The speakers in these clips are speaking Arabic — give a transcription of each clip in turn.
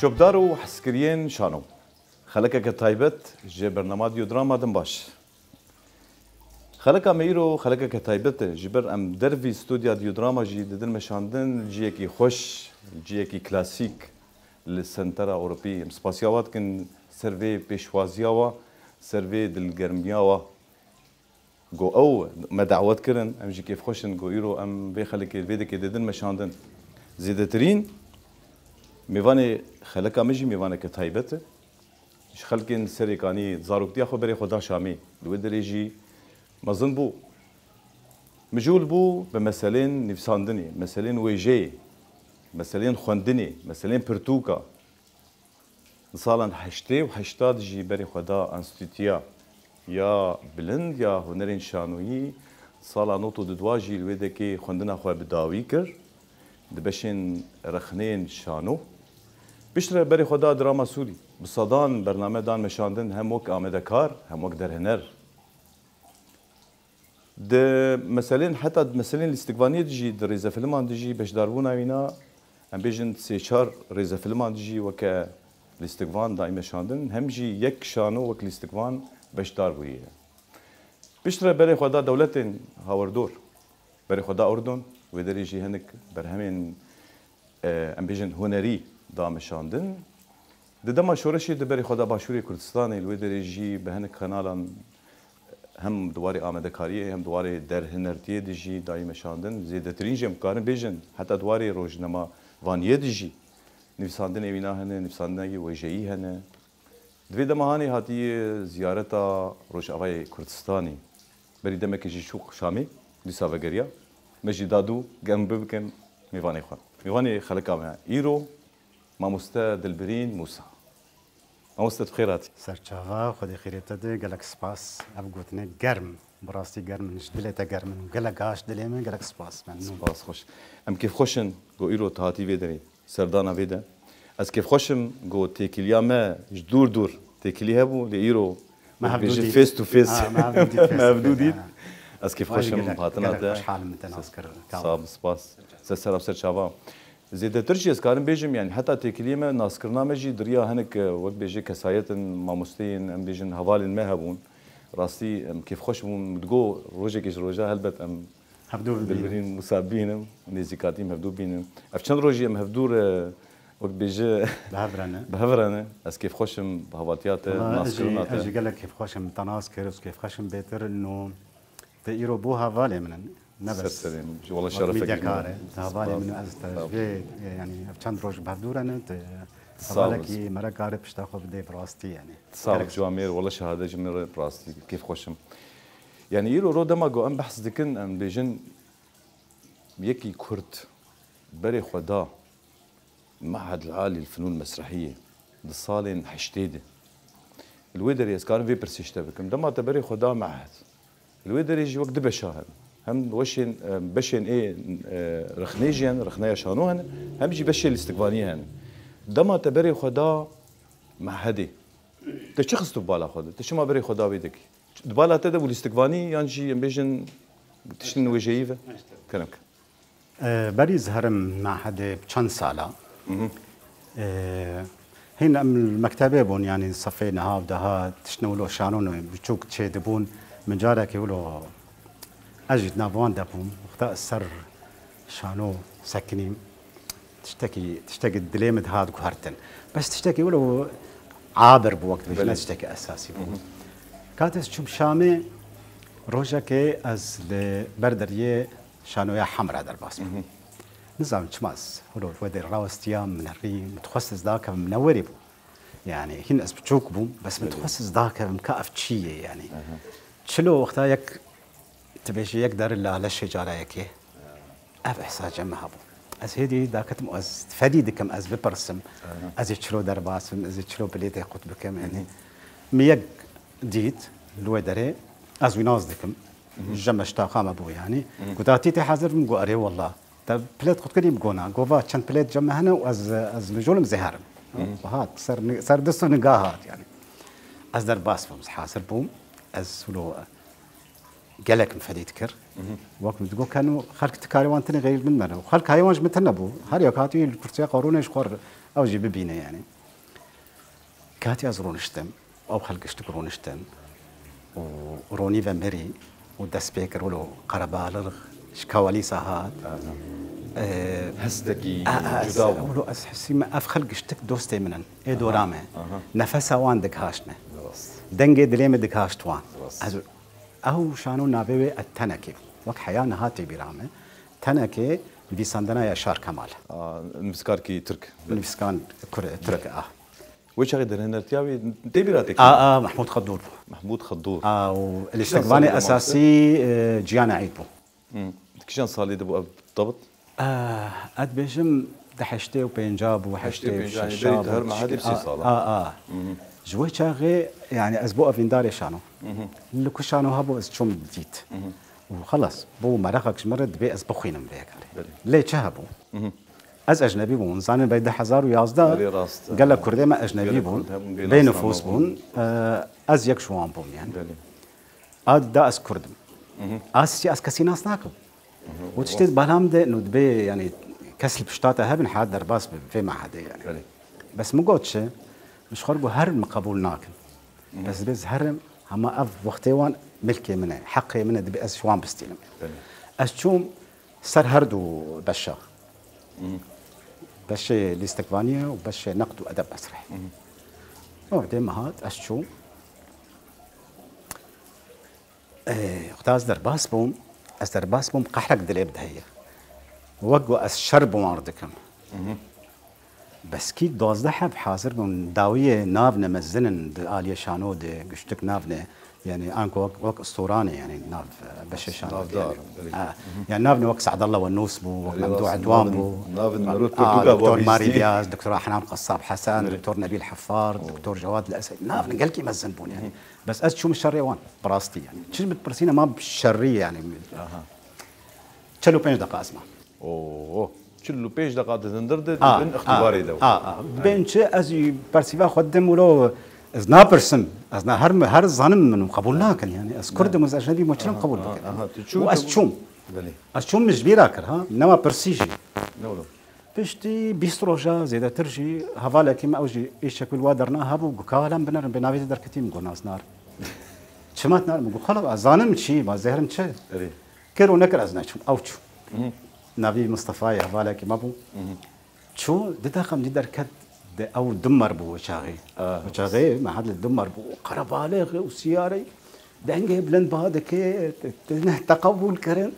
شبدارو حسكريين شانو خلقك كتايبت جي برنامج ديو دراما دم باش خلقك ميرو خلقك كتايبت جبر ام درفي استوديو ديو دراما جي ددن مشاندن جيكي خوش جيكي كلاسيك للسنترا اوروبي سباسياوات كن سيرفي بيشوازياوا سيرفي دلجرمياوا جو او ما دعوات كرن ام جي كيف خوشن جو ايرو ام بيخلك الفيديك ددن مشاندن زيدترين میوانه خلقا مجی میوانه که تایبته اش خلقین سریکانی زاروکتی خو بری خدا شامی لو دريجي مظن بو مجول بو بمثلين نفساندني مثلين ويجي مثلين خوندني مثلين برتوكا صالن حشتي وحشتاد جي بری خدا انستيتيا يا بلند يا هنرين شانوي صالا نوتو ددواجي الويدكي خوندنا خو بداوي كر دبشين رخنين شانو بشتر بری خدا دراما سوري بصدان برنامه دان مشاندن هم وك آمدكار هم وك درهنر د مثلا حتى مثلا الاستقبالية تجي د ريزا فيلمان تجي باش دارونا وينا ام بيجن سيشار ريزا فيلمان تجي وك الاستقبال دائما شاندن هم جي يك شانو وك الاستقبال باش دارويه بشتر بری خدا دولتين هاوردور بری خدا اردن ودريجي هنك برهمين ام بيجن هنري دام شاندن دما شورشي دبري خدا باشوري كردستاني الودريجي بهنك خنالان هم دواري آمدكاريه هم دواري در هنرتيه دجي دايما شاندن زيدترين جم كارن بيجن حتى دواري روجنما وانيه دجي نفساندن اينا هن نفساندن وجهي هن دوي دما هاني هاتي زيارتا روج اواي كردستاني بري دمك جي شوق شامي لسا وغريا مجي دادو جنب بكن ميواني خان ميواني خلقا معي ايرو ماموستا دلبرين موسى ماموستا بخيراتي سرچاوا خدي خيرته دي قالك سباس ابغوتني گرم براستي گرم نش دلته گرم قالك غاش دليمه قالك سباس من سباس خوش ام كيف خوشن جو ايرو تهاتي فيدري سردانا فيدا از كيف خوشم جو تيكليا ما دور دور تيكلي هبو لايرو ما بيجي فيس تو فيس ما بدودي از كيف خوشم هاتنا ده حال متناسكر صاب سباس سسر ابسر شابا زيادة ترجي اسكارن بيجم يعني حتى تكليمه ناسكرنا مجي دريا هنك وقت بيجي كسايت ماموستين ام بيجن هوال ما هبون راستي كيف خوش بون تقو روجك ايش روجا هلبت ام هبدور بالبرين مصابين نزيكاتيم هبدو بين افشان روجي ام هبدور وقت بيجي بهفرنا اس كيف خوشم بهواتيات ناسكرنا اجي قال لك كيف خوشم تناسكر كيف خوشم بيتر انه تيرو بوها فالي من نبس والله شرفك ميديا هذا من أزتاج يعني أبشان روج بهدورنا صالك مرة كاره بشتاخو بدي براستي يعني صالك جوامير والله شهادة جميل براستي كيف خوشم يعني يرو رو دما جو أم بحث دكن أم بيجن يكي كرد بري خدا معهد العالي للفنون المسرحية دصالين حشتيدة الويدر يسكارن في برسيشتبكم دما تبري خدا معهد الويدر يجي وقت بشاهد هم وشين بشين ايه رخنيجيان رخنايا شانوهن هم جي بشين الاستقباليهن دما تبري خدا مع هدي تشخص تبالا خدا تشما بري خدا بيدك تبالا تدا والاستقبالي يانجي بيجن تشن وجيفه كلامك بري زهرم مع هدي بشان سالا هنا المكتبه بون يعني صفينا ها بدها تشنولو شانون بتشوك تشيدبون من جارك يقولوا أجد نافوان دابهم وقتا السر شانو سكنيم تشتكي الدليمد هاد قهرتن بس تشتكي ولو عابر بوقت بيش لا تشتكي أساسي بو كاتس شوم شامي روجاكي أز لبردريه شانو يا حمرا در باسم نظام تشماس ولو الودر راوستيام من الري متخصص ذاك منوري بو يعني هنا أس بتشوك بو بس متخصص ذاك مكافف تشيه يعني شلو وقتا يك تبيش يقدر لا على الشجرة يكيه أف إحساس جمع هبو از هدي داكتم از فدي دكم از ببرسم از يشلو درباسم از يشلو بليتي قط بكم يعني ميق ديت لو دري از ويناز دكم جمع اشتاقام ابو يعني قداتي حاضر مقو اري والله طب بليت قط كدي بقونا قوفا كان بليت جمع هنا واز نجولم زهرم وهات صار دستو نقاهات يعني از درباس بوم حاصر بوم از ولو قالك مفدي تكر وقت تقول كانوا خلك تكاري وانتني غير من منا وخلك هاي واش متنبو هاري كاتي الكرسي قارون ايش قر او جي ببينه يعني كاتي ازرونشتم او خلقشتك رونشتم وروني فمري ودس بيكر ولو قربالغ شكاولي ساهات هستكي جداو ولو اسحسي ما افخل قشتك دوستي منن اي دورامه نفسها وان دكاشنا دنجي دليم دكاشتوان او شانو نابي التنكي وك حياه نهاتي برامه تنكي بيساندنا يا شار كمال مسكاركي ترك مسكان ترك وش هذا هنرتياوي تبيراتك محمود خضور محمود خضور والاستقبالي اساسي جيانا عيبو كيشان صالي دبو بالضبط اد بيجم دحشتي وبنجاب وحشتي وشاب هر ما هذه بسي صاله جوي شاغي يعني اسبوع في داري شانو اللي كشانو هبو اسشوم جديد وخلاص بو مرقك مرد بي اسبخينا مريك ليه شهبو از اجنبي بون زانن بيد 1011 قال لك كردي ما اجنبي بون بين نفوس بون از يك شوان بون يعني اد دا اس كردم اسي اس كسيناس ناكو وتشتي بالام ده انه دبي يعني كسل بشتاته هبن حاد درباس في معهد يعني بس مو قوتش مش خربو هرم قبول ناكن بس بس هرم هما اف وقتيوان ملكي منه حقي منه دبي اس شوان بستيلم اشوم سر هردو بشا بشي الاستقبالية وبشي نقد وأدب مسرحي وبعدين مهات أشو اختاز درباس بوم أس درباس بوم قحرك دليب دهية وقوا أس شرب واردكم بس كي دوزده حب حاضر بون داوية نافنا مزنن آلية شانو دي قشتك نافنا يعني انكو وك اسطوراني يعني ناف بششان يعني ناف وك سعد الله والنوس بو وك ممدوح دوام بو ناف المروت دكتور ماري دياز دكتور حنان قصاب حسن دكتور نبيل حفار دكتور جواد الاسد ناف قلكي مزن بون يعني بس از شو مش شريوان براستي يعني شو بتبرسينا ما بشريه يعني تشلو بينج دقائق اسمع تشلو بينج دقائق تندرد بين اختباري دو بينش ازي برسيفا خدم ولو از نابرسم از هر زانم من قبول كان يعني از كرد مز اجنبي مشرم قبول واس شوم از شوم مش بيراكر ها انما برسيجي نولو بشتي بيستروجا زيدا ترجي هفالا كيما اوجي ايش شكل وادرنا هابو كالام بنر بنافي دركتي مغناس نار شمات نار مغو خلاص زانم شي ما زهرن شي كيرو نكر ازنا شو اوتشو نبي مصطفى هفالا كيما بو شو دتاخم دي دركت او دمر بو شاغي شاغي ما حد دمر بو قربالغ وسياري دنجي بلند بهذا كي تقبل كرن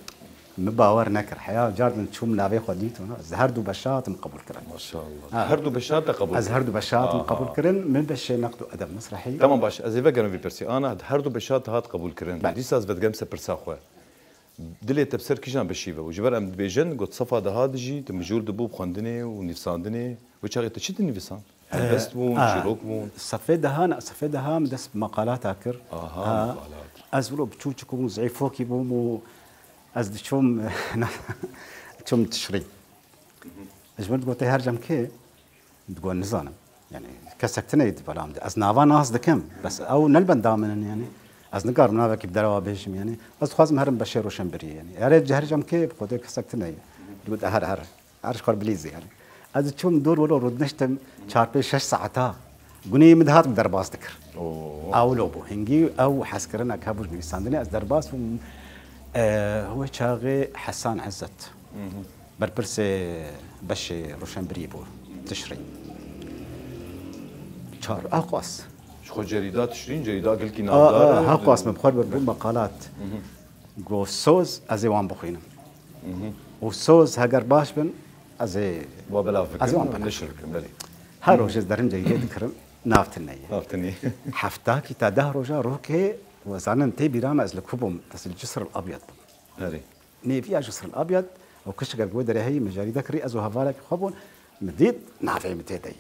مباور نكر حياه جاردن شوم نافي خديتو زهردو بشات مقبول كرن ما شاء الله هردو بشات تقبل زهردو بشات مقبول كرن من بش نقدو ادب مسرحي تمام باش از فيجن في بيرسي انا هردو بشات هات قبول كرن دي ساز بتجمس برساخو دلي تبصر كيجان بشيبه وجبر ام بيجن قد صفا ده هادجي تمجور دبو بخندني ونفساندني وشاغي تشد النفسان بس بون شروك بون صفي دهان صفي دهام دس مقالات اكر مقالات ازولو بتشوچكم زعيفوكي بومو از شوم شوم تشري اجمل قلت هرجم كي تقول نزانم يعني كسكتنا يد بلام از نافا ناس دكم بس او نلبن دامن يعني از نقار منافك بدروا بهشم يعني از خواز مهرم بشير وشمبري يعني يا ريت هرجم كي قلت كسكتنا تقول هر عرش قر بليزي يعني از شوم دور ولو ردنشتم 4 6 ساعات قني مدهات بدرباس ذكر او لوبو هنجي او حسكرنا كابوش بيساندني از درباس هو شاغي حسان عزت بربرسي بشي روشنبري بو تشري شار اقواس شو جريدات تشرين جريدات قلكي نادار اقواس مبخور مقالات جو سوز ازيوان بخينا وسوز هاجر باش بن ازي وبلا فكر نشر كملي هاروج درن جيد كرم نافتني حفتاكي تا روجا روكي وزانن تي بيرام از لكوبم بس الجسر الابيض هري ني في الجسر الابيض وكش قال قدر هي مجاري ذكري ازو هفالك خبون مديد نافع متيدي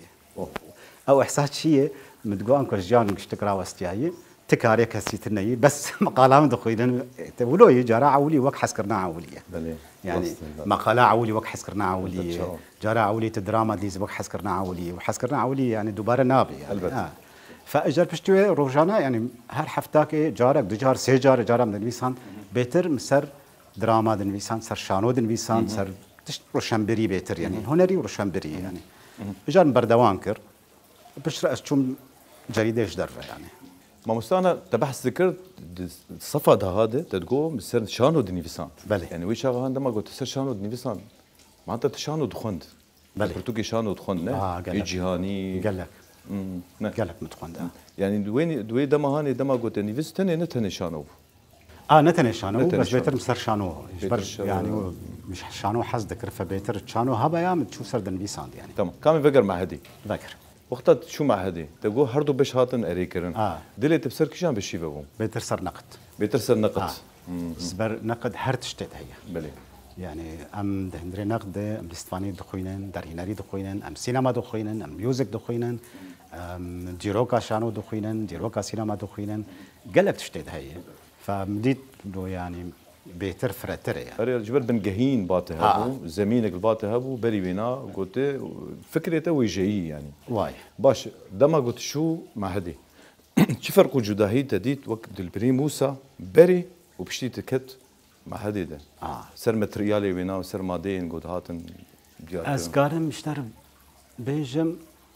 او احساس شيء متقو انكو جان كشتكرا واستياي تكاري كسيتني بس مقالام دخيلن ولو يجرى عولي وك حسكرنا عوليه يعني مقاله عولي وك حسكرنا عولي جرى عولي دراما ديز وك حسكرنا عولي وحسكرنا عولي يعني دوباره نابي يعني فاجر بشتوي روجانا يعني هر حفتاك جارك دجار سي جار من الويسان بيتر مسر دراما دن ويسان سر شانو دن ويسان سر روشنبري بيتر يعني هنري وروشنبري يعني اجان بردوان كر بش رأس شوم جريدة درفة يعني ما مستانا تبحث ذكرت صفا ده هذا تدقو مسر شانو دنيفسان بله يعني ويش هذا عندما قلت سر شانو دنيفسان معناتها تشانو دخند بله برتوكي شانو دخند نه جهاني قال لك نه قال لك متخند يعني دوين دما هاني دما قلت نيفس تاني نتني شانو نتني شانو بس بيتر مسر شانو يعني مش شانو حز ذكر فبيتر شانو هبا يا شو سر دنيفسان يعني تمام كم فكر مع هدي ذكر وقتها شو مع هدي تقول هردو بش هاتن اريكرن دلي تبصر كشان بشي بابو بيتر سر نقد بيتر سر نقد زبر نقد هر تشتت هي بله يعني ام دهندري نقد ام استفاني دخوينن دريناري دخوينن ام سينما دخوينن ام ميوزك دخوينن ام ديروكا شانو دخوينن ديروكا سينما دخوينن قالك تشتت هي فمديت يعني بيتر فرتر يعني أريال جبر بن جهين باته هبو زمينك الباته هبو بري بينا قلت فكرته ويجي يعني واي باش دما قلت شو مع هدي شو فرق جداهي تديت وقت البري موسى بري وبشتي تكت مع هدي ده سر ماتريالي وينا وسر مادين قلت هاتن أزقارم مشتر بيجم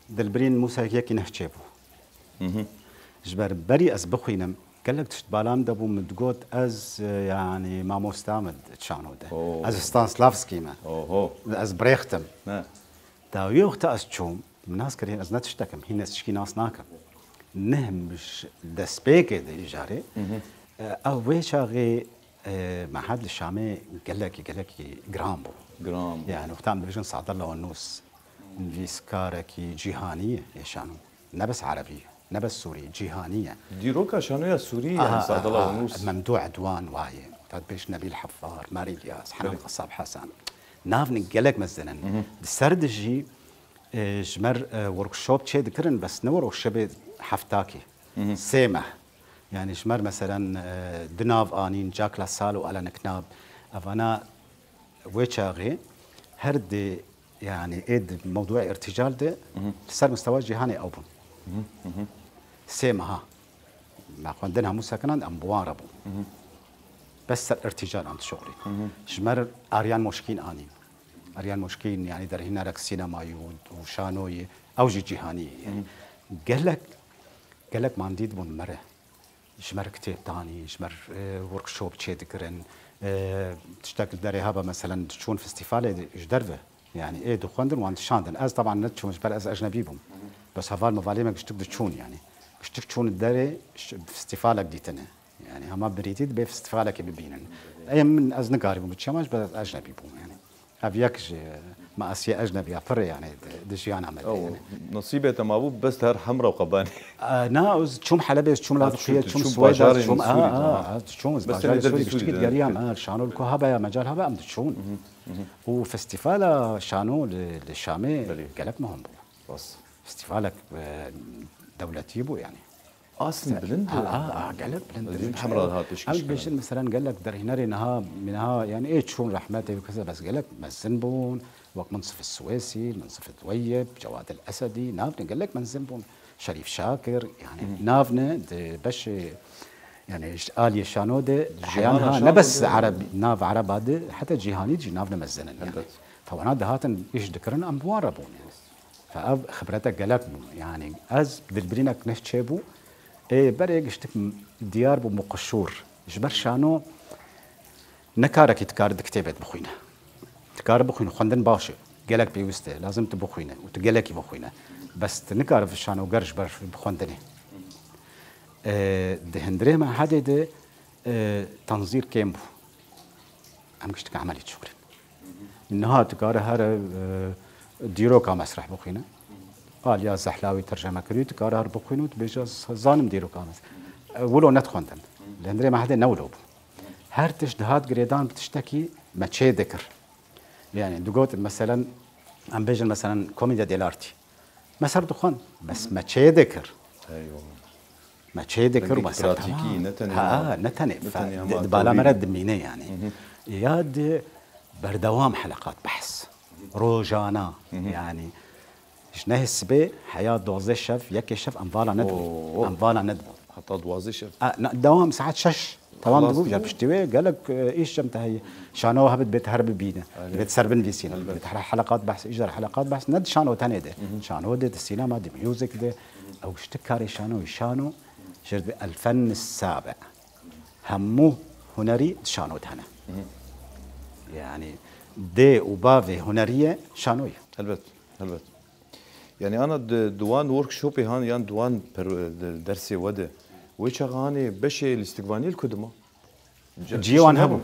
دلبرين موسى هيك نحكيبو جبر بري أز بخوينم قال لك تشت بالام دبو مدقوت از يعني ما مستعمد تشانو ده از ستانسلافسكي ما از بريختم تا يوخت از تشوم الناس كرهين از نتشتكم هي ناس تشكي ناس ناكم نهم مش دسبيك ده يجاري او ويشاغي مع هذا الشامي قال لك جرامبو يعني وقت عم بيجن صعد الله والنوس فيسكاركي جيهانيه يشانو نبس عربيه نبس سوري جيهانيه ديروكا شانويا سوريه يعني صعد الله ونوس ممدوح عدوان واي تدبيش نبيل حفار ماري الياس حنان قصاب حسن نافن قالك مثلا السردجي جمر وركشوب تشي ذكرن بس نور وشبه حفتاكي سيمه يعني جمر مثلا دناف انين جاك لاسالو على نكناب افانا ويتشاغي هرد يعني ايد موضوع ارتجال ده صار مستوى جيهاني اوبن سيمها ما عندنا مسكنان ام بواربو بس الارتجال عند شغلي جمر اريان مشكين انين اريان مشكين يعني در هنا رك سينما وشانوي او جيهاني يعني قال لك ما عندي بون مره جمر كتاب تاني جمر ورك شوب تشي ذكرن تشتغل دري هابا مثلا تشون فيستيفال جدرفه يعني ايه دخندن وعند شاندن از طبعا نتشون جبر از اجنبي بهم بس هفال مفالي ما قشتك تشون يعني قشتك تشون الدري فيستيفالك ديتنا يعني هما بريتيد بفيستيفالك ببينن اي من از نقارب بتشماش بس اجنبي بهم يعني ابيكش ما اسيا اجنبي افر يعني دشي انا عمل يعني نصيبه تمابو بس هر حمراء وقباني ناوز تشوم حلبة تشوم لاذقية تشوم سويدة تشوم تشوم باجاري سوري قشتك قريام شانو الكوهبة يا مجال هبا ام تشون وفستيفال شانو للشامي قالك مهم بس فستيفالك دولتي بو يعني اصلا بلند قالك بلند حمراء هات بيش مثلا قال لك درهناري نها منها يعني ايه تشون رحمتي وكذا بس قال لك مزنبون وقت منصف السويسي منصف الطويب جواد الاسدي نافن قال لك مزنبون شريف شاكر يعني نافن باش يعني آلية شانودة أحيانها نبس عربي ناف عرب هذا حتى جيهاني جي ناف نمزنن يعني فوانا دهاتن إيش ذكرن أم بواربون يعني فأب خبرتك قالك يعني أز بالبرينك نشتبو إيه بريق اشتك ديار بمقشور جبر شانو نكارك يتكار كتابات بخوينا تكار بخوينا خندن باشي قالك بيوسته لازم تبخوينا وتقالك يبخوينا بس تنكار في شانو قرش بر بخندني دهندري ما حدا ده تنظير كيمبو عم كشتك عملية شغل إنها تكاره هر ديروكا مسرح بخينا قال يا زحلاوي ترجمة كريو تكاره هر بخينا وتبيجاز ظالم ديروكا ولو نتخوندن دهندري ما حدا نولو هر تجدهات قريدان بتشتكي ما تشي ذكر يعني دقوت مثلا عم بيجن مثلا كوميديا ديلارتي ما صار دخان بس ما تشي ذكر ايوه ما تشي ذكر ما براتيكي نتني نتني بالا مرد مينه يعني ياد بردوام حلقات بحث روجانا يعني شنه السبي حياه دوزي شف يك شف انفالا ندبو انفالا ندبو حتى دوازي شف دوام ساعات شش تمام خلاص. دبو جاب اشتوي قال لك ايش جمتها هي شانو هبت بيت هرب بينا بيت سربن في سينا بيت حلقات بحث اجر حلقات بحث ند شانو ثاني ده شانو ده السينما دي ميوزك ده او اشتكاري شانو شرد الفن السابع همه هنري شانو هنا يعني دي وبافي هنريه شانوي هلبت يعني انا دوان ورك شوبي هان يان دوان درسي وده ويش غاني بشي الاستقباني الكدمه جيوان هبو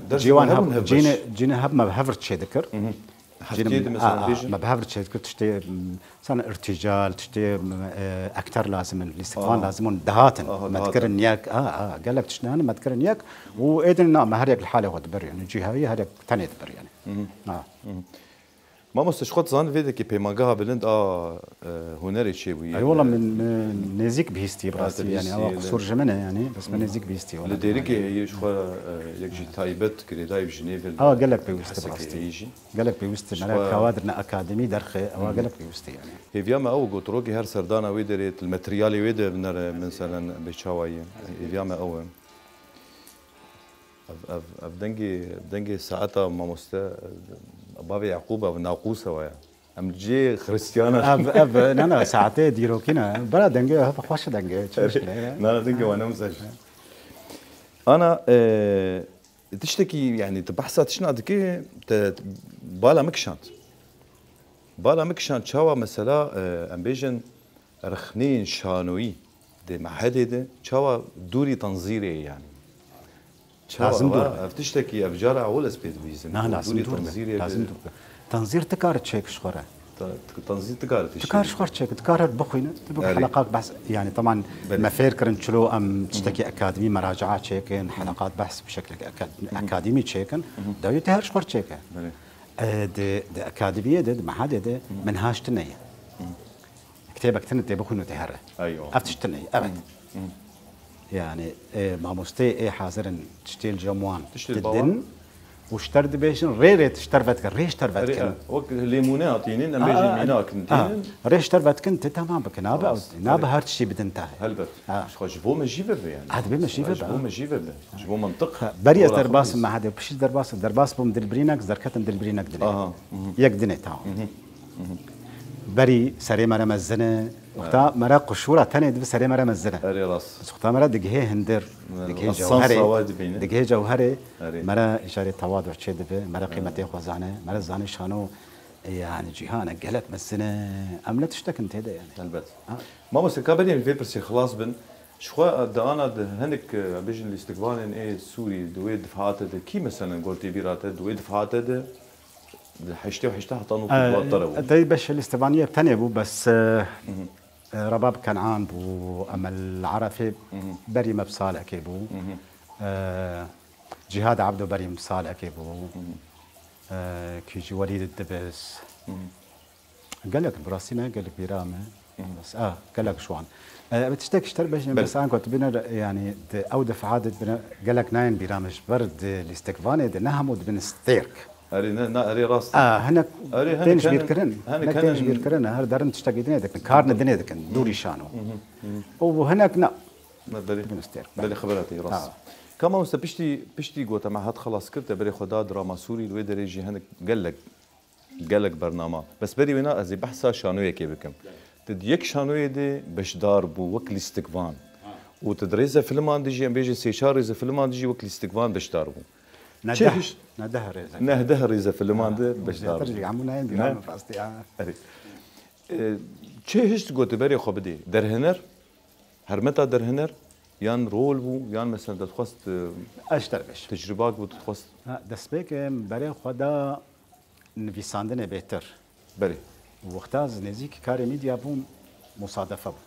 جينا هب ما بهفرت شي ذكر حكيت مثلا بيجي ما بهفرت شي ذكر تشتي مثلا ارتجال تشتي اكثر لازم الاستقبال لازم دهاتن ما تذكر نياك قال لك تشنان ما تذكر نياك وايدن ما هريك الحاله هو دبر يعني جهه هريك ثاني دبر يعني ما مستشخط زان فيدا كي بيماغا بلند هنري شي وي اي والله من نزيك بيستي براسي يعني او قصور جمنه يعني بس من نزيك بيستي والله لديريكي هي شو يجي تايبت كري دايب جنيف قال لك بيوست براسي قال لك بيوست انا كوادرنا اكاديمي درخه او قال لك بيوست يعني هي فيما او غوتروغي هر سردانا ويدريت الماتريال ويدر مثلا بيشاوي فيما او بدنجي ساعتها ما مستا بابي يعقوب او ناقوسه ويا ام جي خريستيانا اب انا ساعتين ديرو كنا بلا دنجي خوش دنجي لا دنجي وانا مسج انا تشتكي يعني تبحثت شنو دكي بالا مكشانت شاوا مثلا ام بيجن رخنين شانوي دي محدده شاوا دوري تنظيري يعني لازم دور تشتكي افجار ولا سبيد بيزن لازم دور لازم دور تنظير تكار تشيك شخوره تنظير تكار شخور تشيك تكار بخوينا تبقى حلقات بحث يعني طبعا ما فكر شلو ام تشتكي اكاديمي مراجعات تشيكن حلقات بحث بشكل اكاديمي تشيكن داوي تهر شخور تشيكن دي اكاديميه دي ما حد دي منهاج تنيه كتابك تنتي بخوينا تهر ايوه افتش تنيه ابد يعني ما مستي حاضر تشتي الجموان تدن واشترد بيشن ريري تشترفتك ريش ترفتك وقت ليمونات ينين ام بيجي ميناك نتين ريش ترفتك انت تمام بك نابا هرتشي بدنتها هلبت شو جبو ما جيبه يعني هذا بما جيبه جبو ما جيبه جبو منطق بريس درباس ما هذا بش درباس بوم دلبرينك زركتن دلبرينك دل يك دني تاو بري سري مرا مزنه وقتا مرا قشوره ثانيه دب سري مرا مزنه اري راس وقتا مرا دغه هندر دغه جوهري مرا اشاره تواضع تشي دب مرا قيمتي خوزانه مرا زاني شانو يعني جيهان قالت مزنه املا تشتك انت هذا يعني البت ما بس كابدي في برسي خلاص بن شو انا هنك بيجن الاستقبال ان ايه سوري دويد دفعات كي مثلا قلتي بيرات دويد دفعات حشتها حطانو في الطرب داي باش الاستبانيه الثانيه بو بس رباب كنعان بو اما العرفي بري مبصالح كيبو جهاد عبده بري مصالح كيبو كيجي وليد الدبس قال لك براسينا قال لك بيرامه بس قال لك شوان بتشتكي اشتر باش بس انا كنت بنا يعني او دفعات قال لك ناين برامج برد الاستكفاني نهمود بن ستيرك اري راس هناك تنش بيركرن هناك تنش بيركرن هر دارن تشتاقي دنيا دك كارن دنيا دك دوري شانو وهناك نا بلي خبرتي راس كما مست بيشتي قوت مع هاد خلاص كرت بري خدا دراما سوري لو دريجي هنك قال لك برنامج بس بري وينا ازي بحثا شانويه كي بكم تديك شانويه دي باش داربو وكل استقبان وتدريزه فيلمان ديجي ام بيجي سيشار اذا فيلمان ديجي وكل استقبان باش داربو نهدهر إذا في اللمان ده باش ترجع عمونا عندي نعم فاستي چه هشت قلت بري خو بدي درهنر هرمتا درهنر يان رول بو يان مثلا تخواست اشتربش تجربات بو تخواست دسبيك بري خدا نفيساندن بهتر بري وقتها نزيك كاري ميديا بوم مصادفه بو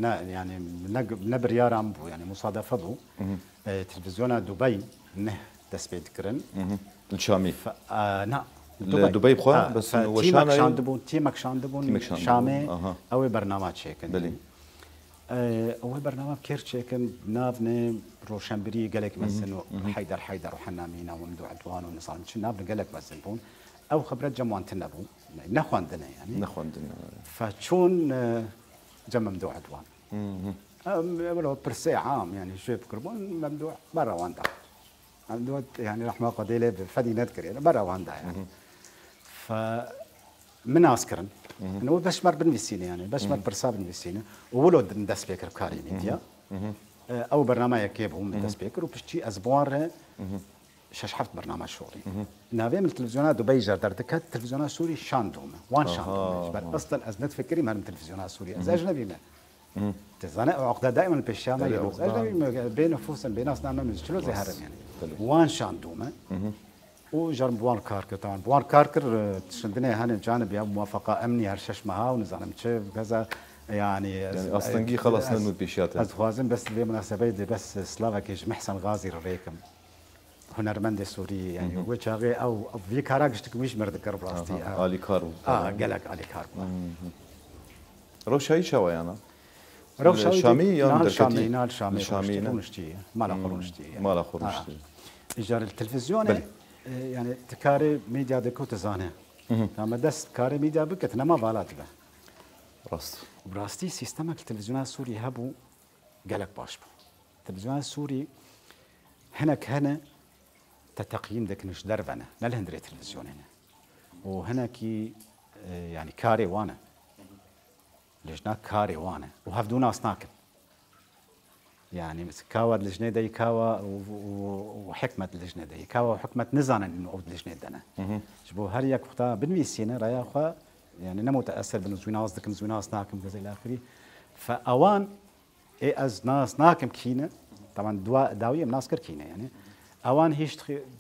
يعني نبريارام بو يعني مصادفه بو تلفزيون دبي نه تسبيد كرن الشامي نا دبي بخوا بس وشانا تيمك شاندبون شامي او برنامج شيكن بلي او برنامج كير شيكن نافني روشنبري قالك مثلا حيدر وحنامينا ومدو عدوان ونصال نافن قالك مثلا بون او خبرت جموان تنبو نخواندنا يعني نخواندنا فشون جمع مدو عدوان ولو برسي عام يعني شوف كربون ممدوح برا واندا ممدوح يعني رحمه قديله بفدي نذكر يعني برا واندا يعني ف من اسكرن انه بشمر بالمسينه يعني بشمر برسا بالمسينه وولد ندس بيكر بكاري ميديا او برنامج كيبهم ندس بيكر وبشتي ازبوار شاش حفت برنامج شغلي نافي من التلفزيونات دبي جردرتك التلفزيونات السوري شاندوم وان شاندوم اصلا ازنت فكري ما من التلفزيونات السوري از اجنبي ما تزانا عقده دائما البشامه يروز اجنبي بين نفوس بين ناس نعمل من شلو زي هرم يعني وان شاندوم وجرم بوان كاركر طبعا بوان كاركر تشندنا هان جانب يا موافقه امني هرشش معها ونزعنا متشاف كذا يعني اصلا جي خلص نمد بيشات از خوازم بس بمناسبه دي بس سلافاكيش محسن غازي الريكم هنرمند سوري يعني وجهه او في كاراكشتك مش مرد كرب راستي الي كارو قالك الي كارو روشاي شو يعني روشاي شامي يا دركتي نال شامي نشتي ما لا خرجتي ما لا خرجتي ايجار التلفزيون يعني تكاري ميديا دكو تزانه اما دس كاري ميديا بكت نما بالات به راست براستي سيستمك التلفزيون السوري هبو قالك باش التلفزيون السوري هنا تتقييم دك نش دربنا نالهندري تلفزيون هنا وهنا كي يعني كاري وانا لجنا كاري وانا وهفدو ناس ناكل يعني كاوا لجنه دي كاوا وحكمه لجنه دي كاوا وحكمه نزانا انه عود لجنه دنا شبو هل يك وقتا بالميسينا رايا خا يعني نمو تاثر بنزويناس دكم زويناس ناكم كذا الى اخره فاوان اي از ناس ناكم كينا طبعا داويه ناس كركينا يعني اوان هيش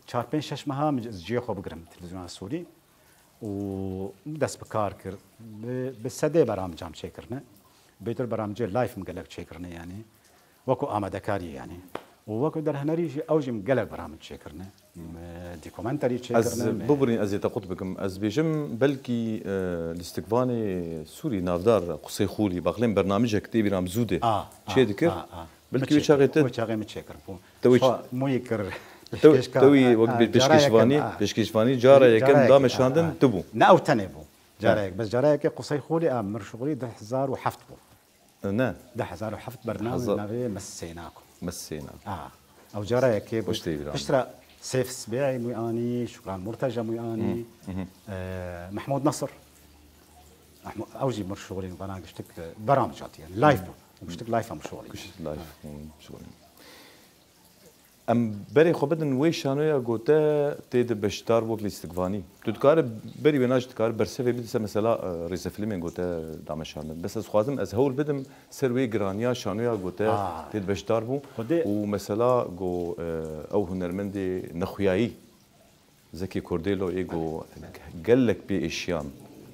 تشاربين شش مها جي خو بقرم التلفزيون السوري ودس بكاركر بالسدي برامج عم شيكرنا بيتر برامج لايف مقلق شيكرنا يعني وكو آماده كاري يعني ووكو در هنريجي اوجي مقلق برامج شيكرنا ديكومنتري شيكرنا از ببرين از تقط بكم از بيجم بلكي الاستقباني سوري نافدار قصي خولي باقلين برنامج كتيبي رام زوده شي ذكر بلكي وشاغيت وشاغي متشكر توي مو يكر توي وقت بيشكيشفاني جارة يكم دام شاندن تبو ناو تنبو جاريك بس جاريك قصي خولي امر شغلي 10,007 بو نعم 10,007 برنامج نافي مسيناكم او جاريك بشترى سيف السبيعي موياني شكران مرتجى موياني محمود نصر اوجي مر شغلي برنامج شتك برامجات يعني لايف مشتك لايف ام شغلي لايف شغلي ام بري خو بدن وي شانويا غوتا تيد بشتار بوك الاستقباني تذكر بري بناج تذكر برسفي بدس مثلا ريس فيلم غوتا دامشان بس از خوازم از هول بدم سروي جرانيا شانويا غوتا تيد بشتار بو ومثلا جو او هنرمندي نخوياي زكي كورديلو ايجو قالك باشيان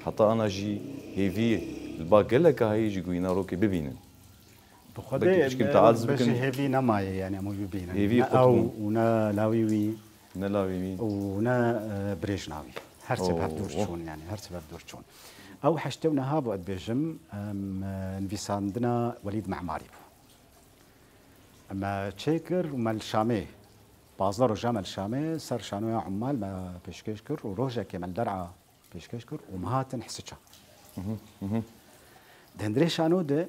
حتى انا جي هيفي الباق قالك هاي يجي قوينا روكي ببينن بخدي بس هيفي نما يعني مو بيبين هيفي او ونا لاويوي ونا بريشناوي هرسب هبدور شون يعني هرسب هبدور شون او حشتونا هابو ادبيجم نفيساندنا وليد معماري اما تشيكر وما الشامي بازار وجامل الشامي صار شانويا عمال ما بيشكشكر وروجا كمال درعه بيشكشكر ومهاتن حسچا دندري شانو ده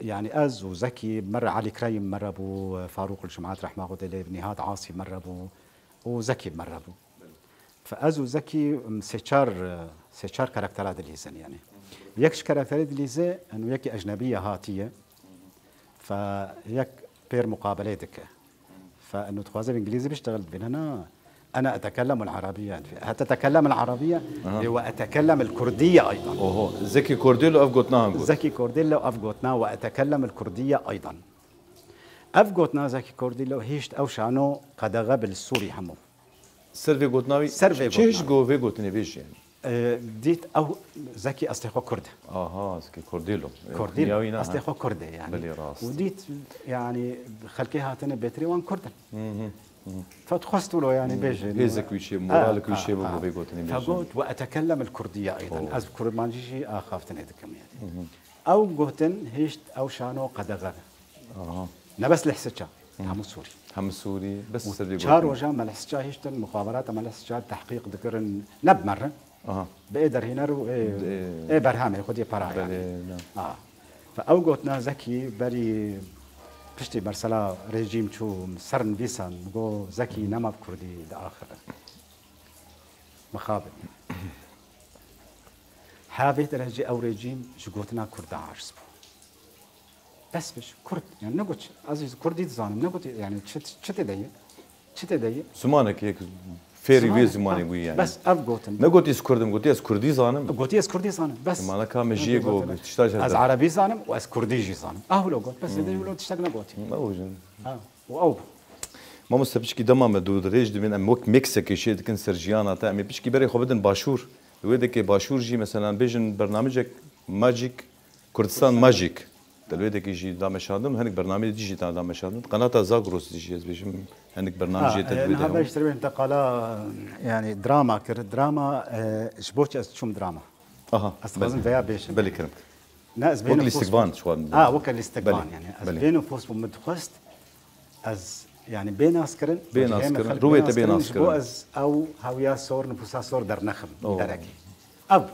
يعني از وزكي مره علي كريم مره ابو فاروق الجمعات رحمه الله عليه نهاد عاصي مره ابو وزكي مره ابو فاز وزكي سيتشار كاركترات الليزن يعني يكش كاركترات الليزه انه يكي اجنبيه هاتيه فيك بير مقابلتك فانه تخوازي بالانجليزي بيشتغل بيننا أنا أتكلم العربية أتكلم العربية وأتكلم الكردية أيضا زكي كورديلو أفغوتنا زكي كورديلو أفغوتنا وأتكلم الكردية أيضا أفغوتنا زكي كورديلو هيشت أو شانو قد غبل السوري همو سيرفي غوتناوي سيرفي تشيش جو في غوتني بيش يعني ديت أو زكي أصلحو كرد زكي كورديلو أصلحو كرد يعني وديت يعني خلكي هاتنا بيتري وان كردن فتخصت له يعني بيجي هيزك ويشي مورالك ويشي بقول بيقولني بيجي فقلت واتكلم الكرديه ايضا اذكر ما نجي اخافتني دكم يعني او قوتن هيشت او شانو قدغه نبس لحسچا هم سوري بس سري شهر وجا ما لحسچا هيشت المخابرات ما لحسچا تحقيق ذكر نب مره بقدر هنا ايه برهامي خدي برا يعني فأوقاتنا زكي بري بشتي برسلا ريجيم شو سرن بيسان بقو زكي نما بكردي دآخر مخابن حابيت رجي أو ريجيم شقوتنا كرد عرس بس بش كرد يعني نقول عزيز كردي تزانم نقول يعني شت دي زمانك هيك فيري في زماني ويا يعني بس أبقوتن نقول إس كردم قلت إس كردي زانم قلت يس كردي زانم بس ما أنا كام جيجو بتشتاج از هذا عربي زانم واز كرديجي زانم لو قلت بس إذا لو تشتغل قلت ما وجن وأو ما مستبشكي دما مدود ريج دمين أم وقت ميكسك شيء دكن سرجيانا تأمي بشكي بري خبدن باشور الويدك باشور جي مثلا بيجن برنامجك ماجيك كردستان ماجيك الويدك يجي دامشادن هنك برنامج ديجي دامشادن قناة زاغروس ديجي بيجن هنك برنامج تدوير هذا يشتري انتقالا يعني دراما دراما شبوش شوم دراما استغزن بيا بيش بلي كرمك ناس بين الاستقبال شو وكل الاستقبال يعني از بينو فوس بمدخست از يعني بين اسكرن رويته بين اسكرن از او هاويا صور نفوسا صور در نخم دركي اب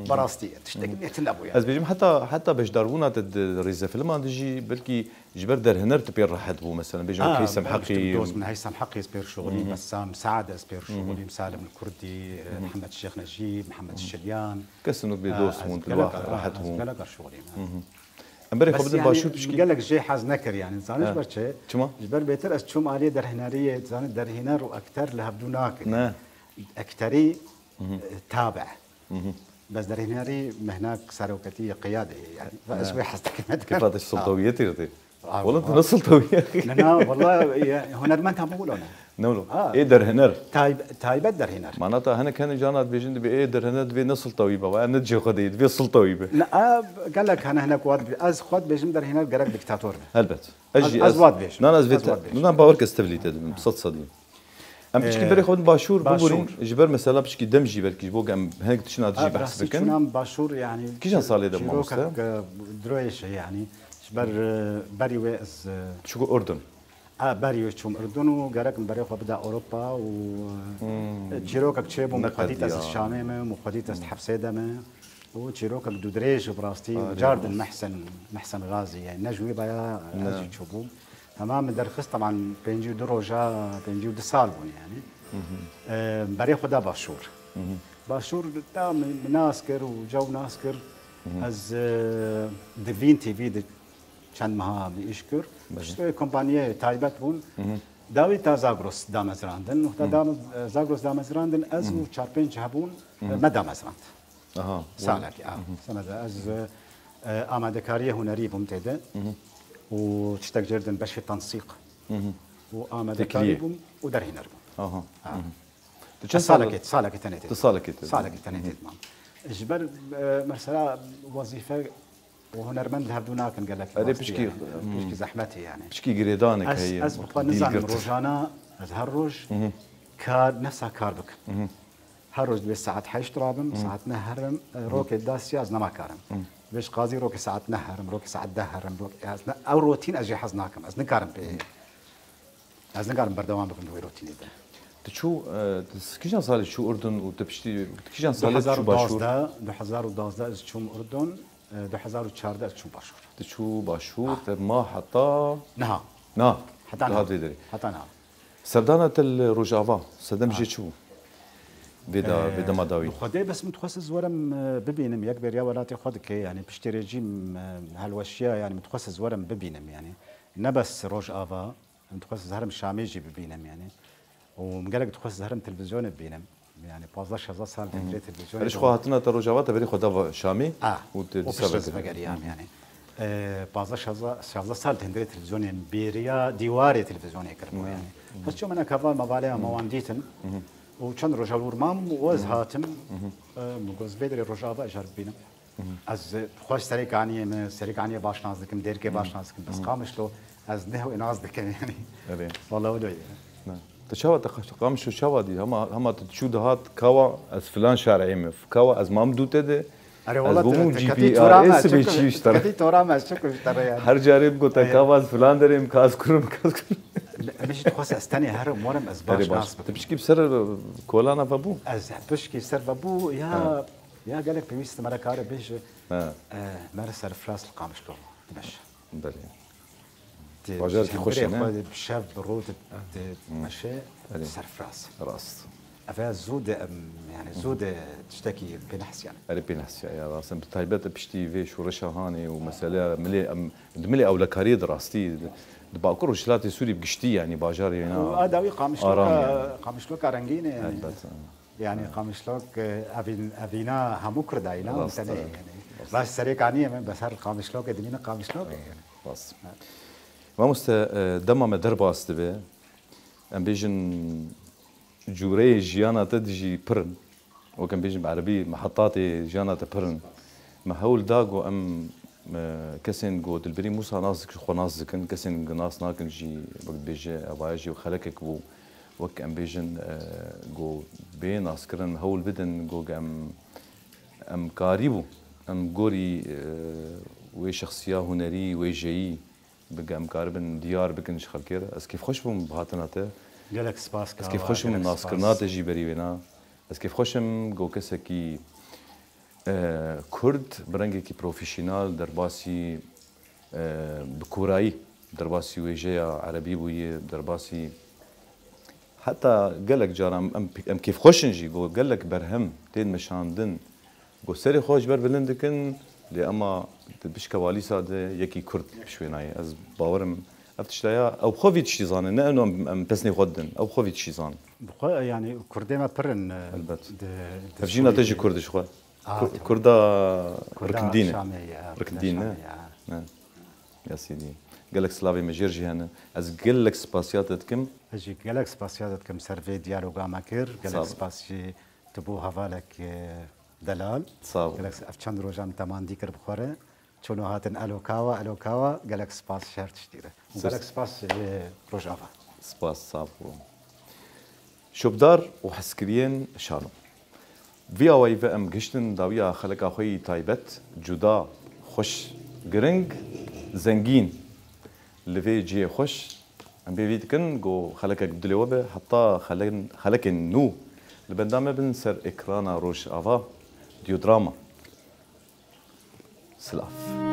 براستي تشتكي تلعبوا يعني از بيجم حتى باش دارونا الريزه فيلم عندي بلكي جبر در هنر تبير راح بو مثلا بيجم هيثم حقي دوز من هيثم حقي سبير شغلي بسام سعد سبير شغلي مسالم الكردي محمد الشيخ نجيب محمد الشليان كسنو بيدوس وانت راحتهم قال لك شغلي امبارح خبز باشور بشكي قال لك جي حاز نكر يعني زانش برشة جبر بيتر اس تشوم عليه در هناريه زان در هنار واكثر لهبدوناك اكثري تابع بس در هناري هناك ساروكتيه قياده يعني فاسوي حسيت كيف هذا السلطويات يرتي والله انت نص سلطويه لا والله هنر ما تابعوا انا نولو ايه در هنر تايبت در هنر معناتها هنا كان جانات بيجند بايه در هنر بي نص سلطويبه وانا نجي خديت بي سلطويبه لا قال لك انا هناك واد از خد بيجم در هنر قرق دكتاتور هلبت اجي از واد بيش انا از انا باورك استفليت بصد صدي ام بشكي بري خود باشور ببورين جبر مثلا بشكي دمجي بركي بوق ام هيك تشنا تجي بحس بكن نام باشور يعني كيشان صار لي دم ماستر درويش يعني جبر بري ويز شو اردن بري وشوم اردن وقرق بري خو بدا اوروبا و جيروك تشيبو مقديت الشامي مقديت حفصيدمه وجيروك دودريج براستي جاردن محسن غازي يعني نجوي بيا نجي تشوبو تمام درخص طبعا بينجي دروجا بينجي دسالبون يعني بري خدا باشور تا ناسكر وجو ناسكر از دفين تي في چند ماه بيشكر شتوي كومبانيه تايبت بون داوي تا زاغروس دامزراندن وتا زاغروس دامزراندن از و 4 5 هبون ما دامزراند سالك سنه از آمادكاريه هنري بمتده وتشتاق جردن باش في تنسيق وآمادكاري بوم ودر هنر بوم صالك تنيتت صالك تنيتت مام جبر مرسلا وظيفة وهنرمند هبدونا كان قال لك هذا بشكي زحمتي يعني بشكي قريدانك هي أسبق نظام روجانا هالروج كار نفسها كار بك هالروج بساعات حيش ترابم ساعات نهرم روكي داسيا از نما كارم باش قاضي روكي ساعات نهرم روكي ساعات دهرم روكي او روتين اجي حزناكم از نكارم بردوام بكم دوي روتين ده تشو كيشان صار شو اردن وتبشتي كيشان صار شو باشور 2012 از شو اردن 2014 از شو باشور تشو باشور ما حتى نها حتى هذا حتى نها سردانة الرجافا سدم جي شو بدا مداوي خدي بس متخصص ورم ببينم يكبر يا ولاتي خدك يعني بشتري رجيم هالواشياء يعني متخصص ورم ببينم يعني نبس روج افا متخصص هرم شاميجي ببينم يعني ومقالك متخصص هرم تلفزيون ببينم يعني 15 سال تدري تلفزيون ليش خواتنا تروجافات بري خدها شامي وتسبب يعني 15 سال تدري تلفزيون بيريا ديواري تلفزيون يكرموا يعني بس شو من كفال مبالغ موانديتن وكان رجال ورمام وز هاتم مجوز بدري رجافة أجرب بينا از خوش سريك عني باش نازدكم ديركي باش نازدكم بس قامش له از نهو نازدكم يعني والله ودوي تشاوى قامش شو دي هم تشو دهات كوا از فلان شارعي كوا از مام دوته ده أري والله جي اس بيشي اشترى كتي تورا شكو اشترى يعني هر جارب قلت كوا از فلان دريم كاز كرم مش تخص استني هرم ورم از باش ناس تبشكي بسر كولانا فابو از بشكي سر فابو يا يا قال لك بيست مرة كاره بيج اه مارس الفراس القامشلو دمشق بله باجار كي خوش انا بشاف برود مشى سرفراس راس افا زود يعني زود تشتكي بنحس يعني قريب نحس يا راس بتايبت بشتي في شورشة هاني ومسألة ملي دملي او لكاريد راستي باكر شلاتي سوري بقشتي يعني باجار هنا واداوي قامشلو يعني. قامشلو كارنجيني يعني يعني قامشلوك افينا هموكر داينا مثلا يعني بس سريك عني بس هر قامشلوك دمينا قامشلوك يعني بس ما مست دم ما درب استبه ام بيجن جوري جيانا تدجي برن وكان بيجن بعربي محطاتي جيانا تبرن ما هول داغو ام كسن جو دلبري موسى نازك خو نازك كسن ناس ناكن جي وقت بيجي اباجي وخلكك بو وك ام بيجن جو بين اسكرن هول بدن جو ام قاريبو ام غوري وي شخصيه هنري وي جاي بقى ام قاربن ديار بكنش خلكير اس كيف خوشبم بهاتناته قالك سباس اس كيف خوشم ناسكرنات جي بريونا اس كيف خوشم جو كسكي كرد برنگی کی پروفیشنال در باسی بکورایی در باسی ویژه عربی بویه در باسی حتی قالك جارم ام كيف خوشنجي جو قالك برهم تين مشاندن جو سري خوش بر بلندكن لأما بش كواليسا ده يكي كرد بشويناي از باورم افتشتايا او خوفي تشيزان نه انه ام بسني غدن او خوفي تشيزان يعني كردي ما برن البت تفجينا تجي كردش خو كردا ركندينه يا سيدي قالك سلافي مجيرجي هنا از قالك سباسياتكم اجي قالك سباسياتكم سيرفي ديالو غاماكير قالك سباسي تبو هفالك دلال صاب قالك افشان روجان تمان ديكر بخوره شنو هاتن الوكاوا قالك سباس شهر تشتيره قالك سباس روجافا سباس صاب شوبدار وحسكريين شانو في اوي في ام گشتن داویا خلق اخوي تايبت جدا خوش گرنگ زنگين لفي جي خوش ام بيفيد كن جو خلقك بدلوبه حتى خلق نو لبندامه بن سر اكرانا روش افا ديو دراما سلاف